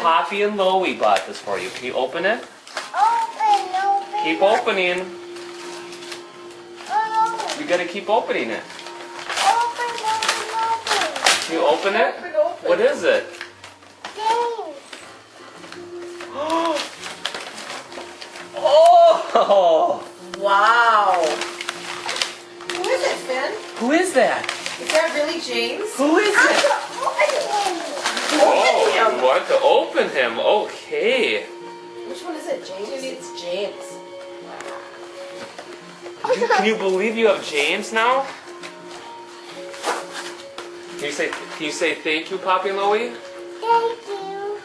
Poppy and Loie bought this for you. Can you open it? Open. Keep opening. Oh, You gotta keep opening it. open. Can you open it? Open. What is it? James. Oh! Wow. Who is it, Finn? Who is that? Is that really James? Who is it? Oh, him. you want to open him? Okay. Which one is it, James? It's James. Can you believe you have James now? Can you say thank you, Poppy and Loie? Thank you.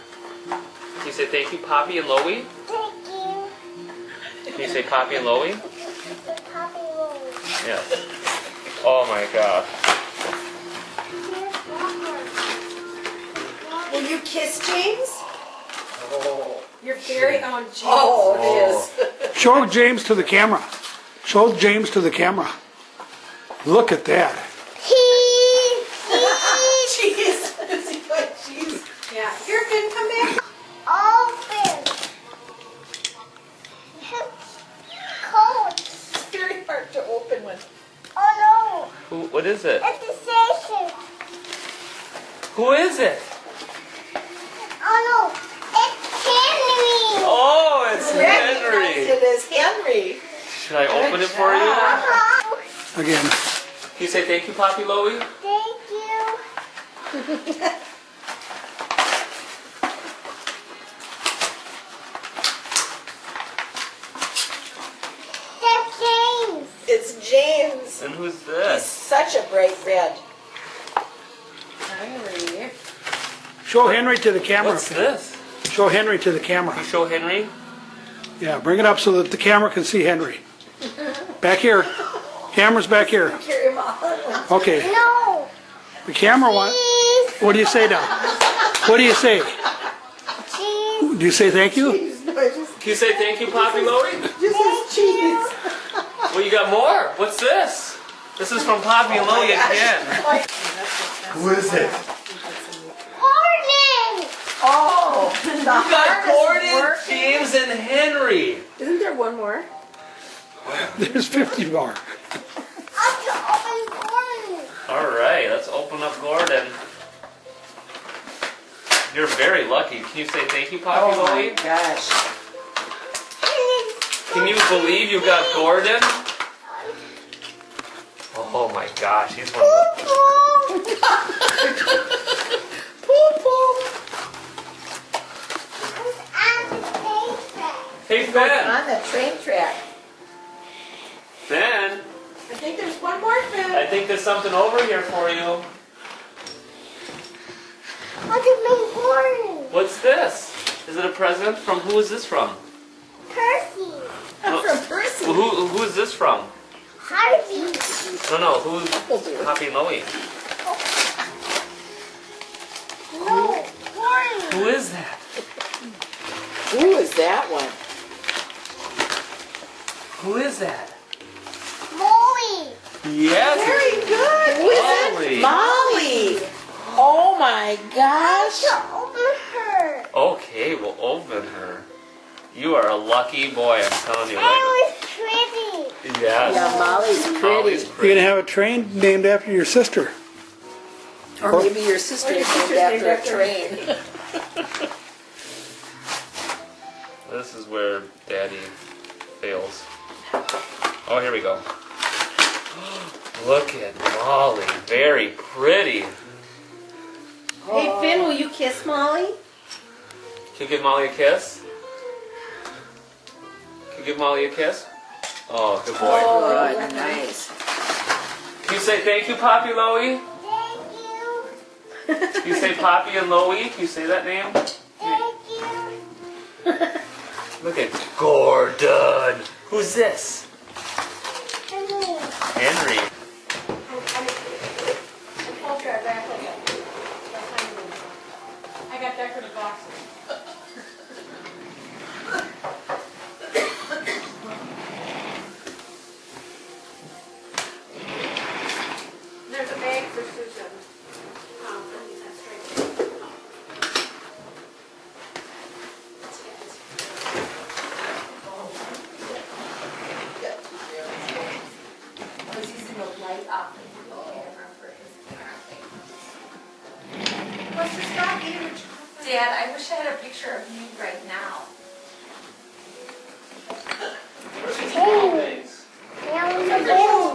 Can you say thank you, Poppy and Loie? Thank you. Can you say Poppy and Loie? Poppy Roll. Yes. Oh my gosh. Will you kiss James? Oh. Your very own James. Oh. it is. Show James to the camera. Show James to the camera. Look at that. Cheese. Is he like cheese? Yeah. Here, Finn, come back. Open. Cold. It's very hard to open one. Oh What is it? no. It's the station. Who is it? Oh no. It's Henry. Oh, it's Recognized Henry. it as Henry. Should I open it for you? Uh-huh. Again. Can you say thank you, Poppy Loie? Thank you. That's James. It's James. And who's He's this? such a bright red. Henry. Show Henry to the camera. What's this? Show Henry to the camera. Can you show Henry? Yeah, bring it up so that the camera can see Henry. Back here. Camera's back here. Carry him on. Okay. No. The camera one. Cheese. What do you say now? What do you say? Cheese. Do you say thank you? No, I just Can you say thank you, Poppy Loie? says cheese. Well, you got more. What's this? This is from Poppy and Loie again. Who is it? Gordon. Oh, the You got hardest Gordon, work. James, and Henry. Isn't there one more? There's 50 more. I can open Gordon. All right, let's open up Gordon. You're very lucky. Can you say thank you, Poppy Oh my Loie? gosh. Can you believe you got Gordon? Oh my gosh, he's one of the... Poop, poop. Hey, Going Ben! on the train track. Ben, I think there's one more, Finn. I think there's something over here for you. I can make Gordon. What's this? Is it a present from... Who is this from? Percy. No, From Percy. who is this from? Harvey. No, who's Poppy and Loie? No. Gordon. Who is that? Who is that one? Who is that? Molly. Yes. Very good. Who is Molly. it? Molly. Oh my gosh. To open her. Okay, we'll open her. You are a lucky boy, I'm telling you. I Right? was pretty. Yes. Yeah, Molly's pretty. Molly's You're pretty. going to have a train named after your sister. Or maybe your sister is named after a train. This is where Daddy fails. Oh, here we go. Look at Molly. Very pretty. Hey, Finn, will you kiss Molly? Can you give Molly a kiss? Can you give Molly a kiss? Oh, good boy. Oh, good. Nice. Can you say thank you, Poppy Loie? Thank you. Can you say Poppy and Loie? Can you say that name? Thank you. Look at Gordon. Who's this? Henry. Henry. I got decorative boxes. There's a bag for Susan. Stop eating your chocolate. Dad, I wish I had a picture of you right now. Where's these small things? Now I'm a